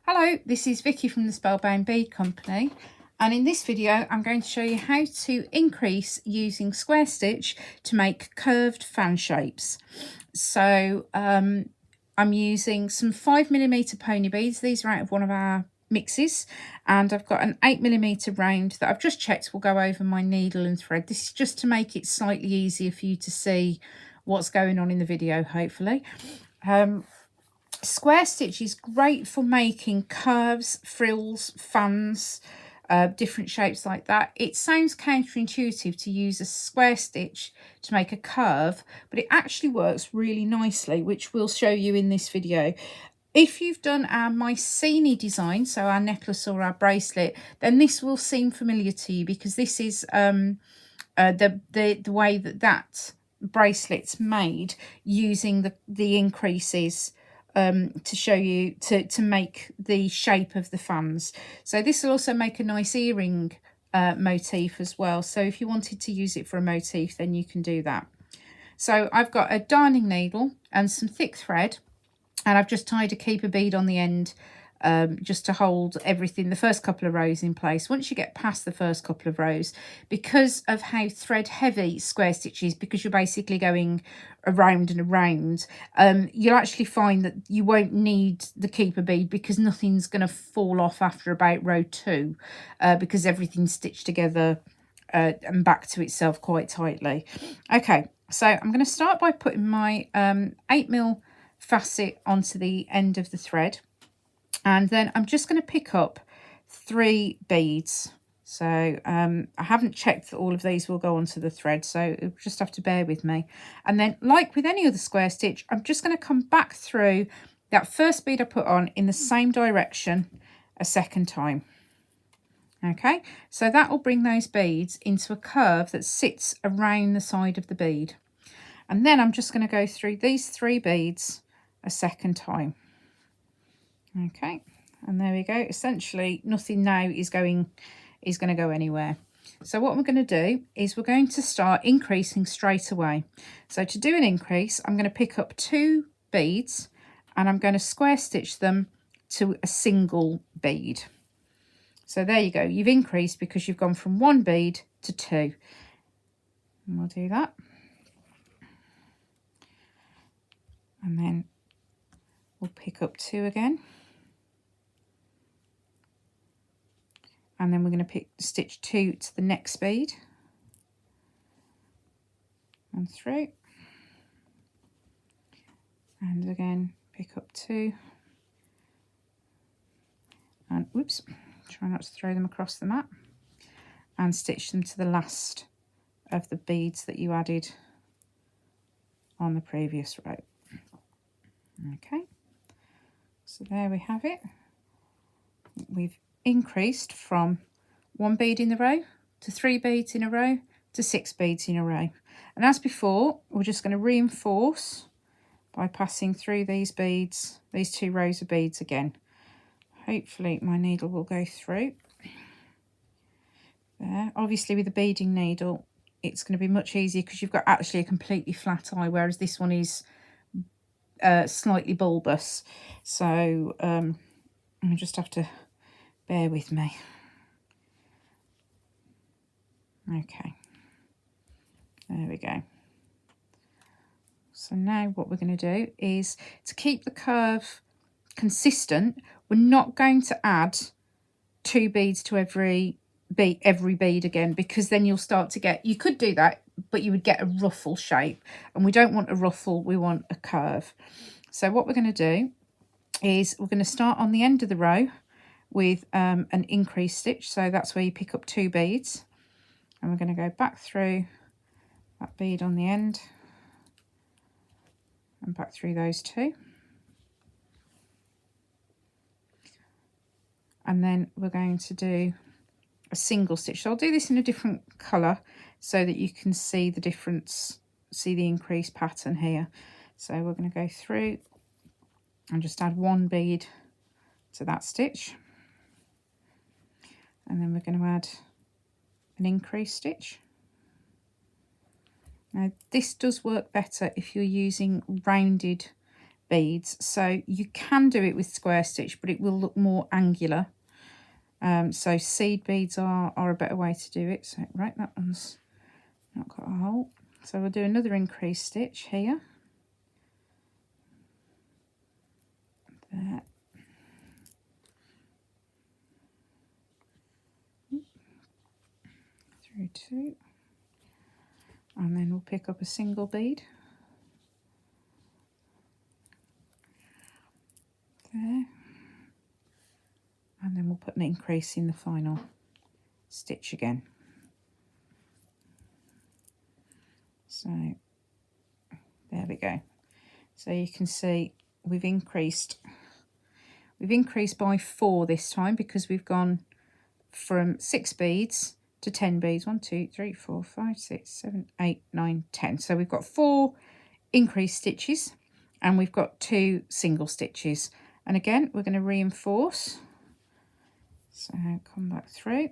Hello, this is Vicky from the Spellbound Bead Company, and in this video I'm going to show you how to increase using square stitch to make curved fan shapes. So I'm using some 5mm pony beads. These are out of one of our mixes, and I've got an 8mm round that I've just checked will go over my needle and thread. This is just to make it slightly easier for you to see what's going on in the video, hopefully. Square stitch is great for making curves, frills, fans, different shapes like that. It sounds counterintuitive to use a square stitch to make a curve, but it actually works really nicely, which we'll show you in this video. If you've done our Mycenae design, so our necklace or our bracelet, then this will seem familiar to you, because this is the way that bracelet's made, using the increases to show you to make the shape of the fans. So this will also make a nice earring motif as well. So if you wanted to use it for a motif, then you can do that. So I've got a darning needle and some thick thread, and I've just tied a keeper bead on the end, just to hold everything, the first couple of rows, in place. Once you get past the first couple of rows, because of how thread heavy square stitch is, because you're basically going around and around, you'll actually find that you won't need the keeper bead, because nothing's going to fall off after about row 2, because everything's stitched together and back to itself quite tightly. Okay, so I'm going to start by putting my 8mm facet onto the end of the thread, and then I'm just going to pick up 3 beads. So I haven't checked that all of these will go onto the thread, so you'll just have to bear with me. And then, like with any other square stitch, I'm just going to come back through that first bead I put on in the same direction a second time. Okay, so that will bring those beads into a curve that sits around the side of the bead. And then I'm just going to go through these 3 beads a second time. Okay, and there we go. Essentially nothing now is going to go anywhere. So what we're going to do is we're going to start increasing straight away. So to do an increase, I'm going to pick up 2 beads and I'm going to square stitch them to a single bead. So there you go, you've increased because you've gone from 1 bead to 2. And we'll do that, and then we'll pick up 2 again. And then we're going to stitch 2 to the next bead and through, and again pick up 2, and whoops, try not to throw them across the mat, and stitch them to the last of the beads that you added on the previous row. Okay, so there we have it. We've increased from 1 bead in the row to 3 beads in a row to 6 beads in a row. And as before, we're just going to reinforce by passing through these beads, these 2 rows of beads again. Hopefully my needle will go through. There. Obviously with the beading needle, it's going to be much easier because you've got actually a completely flat eye, whereas this one is slightly bulbous. So I just have to bear with me. Okay, there we go. So now what we're going to do is, to keep the curve consistent, we're not going to add 2 beads to every bead again, because then you'll start to get, you could do that, but you would get a ruffle shape, and we don't want a ruffle, we want a curve. So what we're going to do is we're going to start on the end of the row with an increase stitch. So that's where you pick up 2 beads, and we're going to go back through that bead on the end and back through those 2, and then we're going to do a single stitch. So I'll do this in a different colour so that you can see the difference, see the increase pattern here. So we're going to go through and just add 1 bead to that stitch, and then we're going to add an increase stitch. Now this does work better if you're using rounded beads. So you can do it with square stitch, but it will look more angular. So seed beads are a better way to do it. So right, that one's not got a hole. So we'll do another increased stitch here. There. Through 2. And then we'll pick up a single bead. There. And then we'll put an increase in the final stitch again. So there we go. So you can see we've increased by 4 this time, because we've gone from 6 beads to 10 beads. 1, 2, 3, 4, 5, 6, 7, 8, 9, 10. So we've got 4 increased stitches and we've got 2 single stitches. And again, we're going to reinforce. So come back through.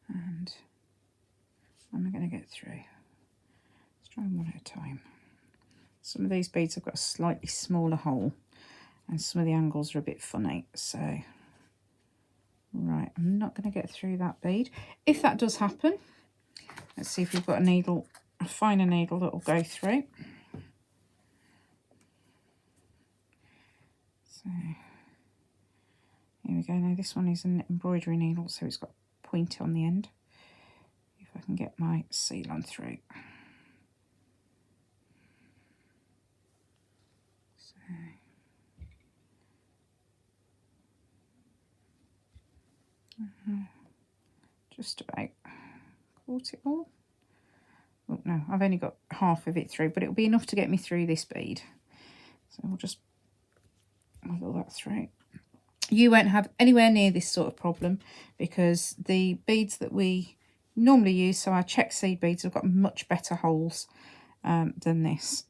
And I'm going to get through. Let's try one at a time. Some of these beads have got a slightly smaller hole and some of the angles are a bit funny. So, right, I'm not going to get through that bead. If that does happen, let's see if we've got a needle, a finer needle that will go through. So, here we go. Now this one is an embroidery needle, so it's got a point on the end. If I can get my seal on through. Just about caught it all. Oh no, I've only got half of it through, but it'll be enough to get me through this bead. So we'll just wiggle that through. You won't have anywhere near this sort of problem, because the beads that we normally use, so our check seed beads, have got much better holes than this.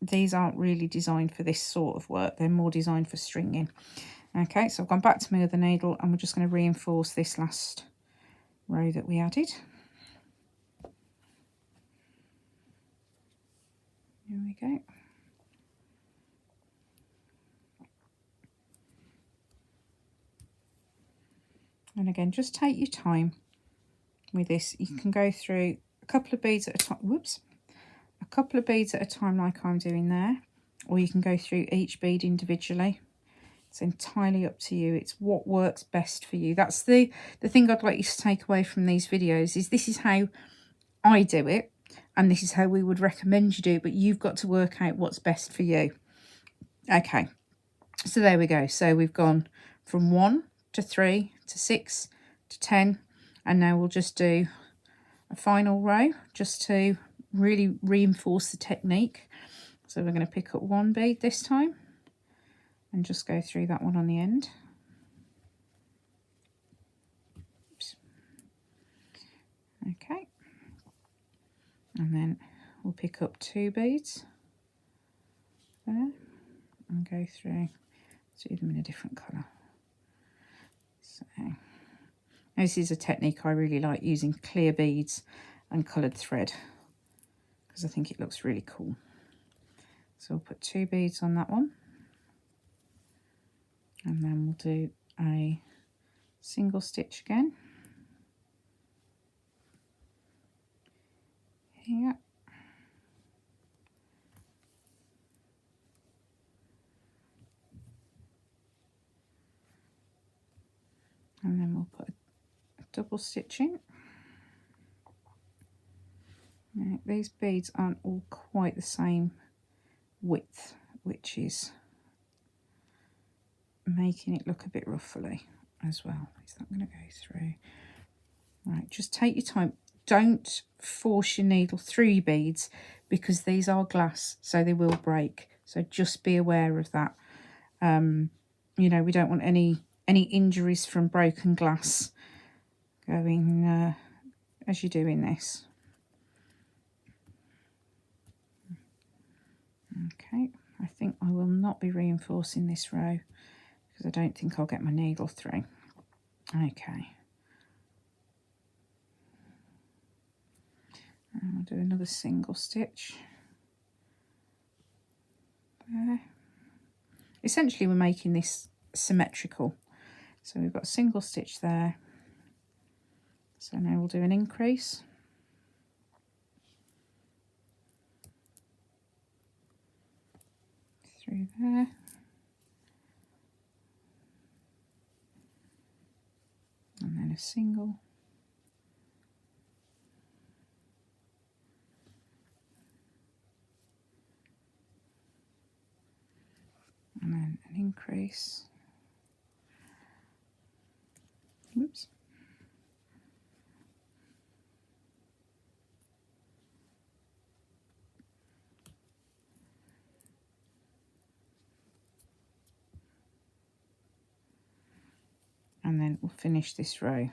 These aren't really designed for this sort of work. They're more designed for stringing. Okay, so I've gone back to my other needle and we're just going to reinforce this last row that we added. Here we go. And again, just take your time with this. You can go through a couple of beads at a time. Whoops. A couple of beads at a time, like I'm doing there, or you can go through each bead individually. It's entirely up to you. It's what works best for you. That's the thing I'd like you to take away from these videos, is this is how I do it, and this is how we would recommend you do it, but you've got to work out what's best for you. Okay, so there we go. So we've gone from 1 to 3 to 6 to 10, and now we'll just do a final row just to really reinforce the technique. So we're going to pick up 1 bead this time and just go through that one on the end. Oops. Okay, and then we'll pick up 2 beads there and go through, do them in a different colour. So this is a technique I really like, using clear beads and coloured thread, because I think it looks really cool. So we'll put 2 beads on that one, and then we'll do a single stitch again here, and then we'll put a double stitch in. Now, these beads aren't all quite the same width, which is making it look a bit ruffly as well. Is that going to go through? Right, just take your time. Don't force your needle through your beads, because these are glass, so they will break. So just be aware of that. You know, we don't want any injuries from broken glass going as you're doing this. Okay, I think I will not be reinforcing this row, because I don't think I'll get my needle through. Okay. And I'll do another single stitch there. Essentially we're making this symmetrical. So we've got a single stitch there. So now we'll do an increase. Through there. And then a single. And then an increase. Whoops. And then we'll finish this row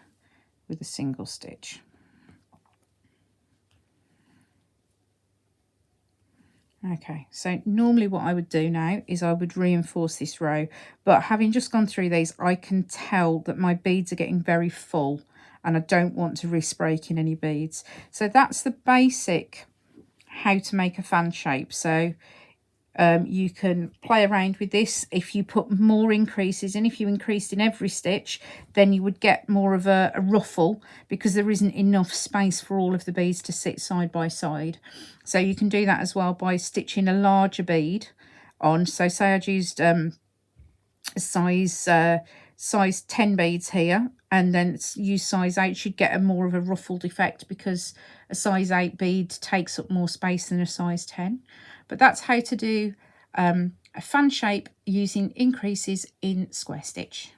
with a single stitch. Okay, so normally what I would do now is I would reinforce this row, but having just gone through these, I can tell that my beads are getting very full and I don't want to risk breaking any beads. So that's the basic how to make a fan shape. So you can play around with this. If you put more increases in, if you increased in every stitch, then you would get more of a ruffle because there isn't enough space for all of the beads to sit side by side. So you can do that as well by stitching a larger bead on. So say I'd used size 10 beads here, and then use size 8, you'd get a more of a ruffled effect because a size 8 bead takes up more space than a size 10. But that's how to do a fan shape using increases in square stitch.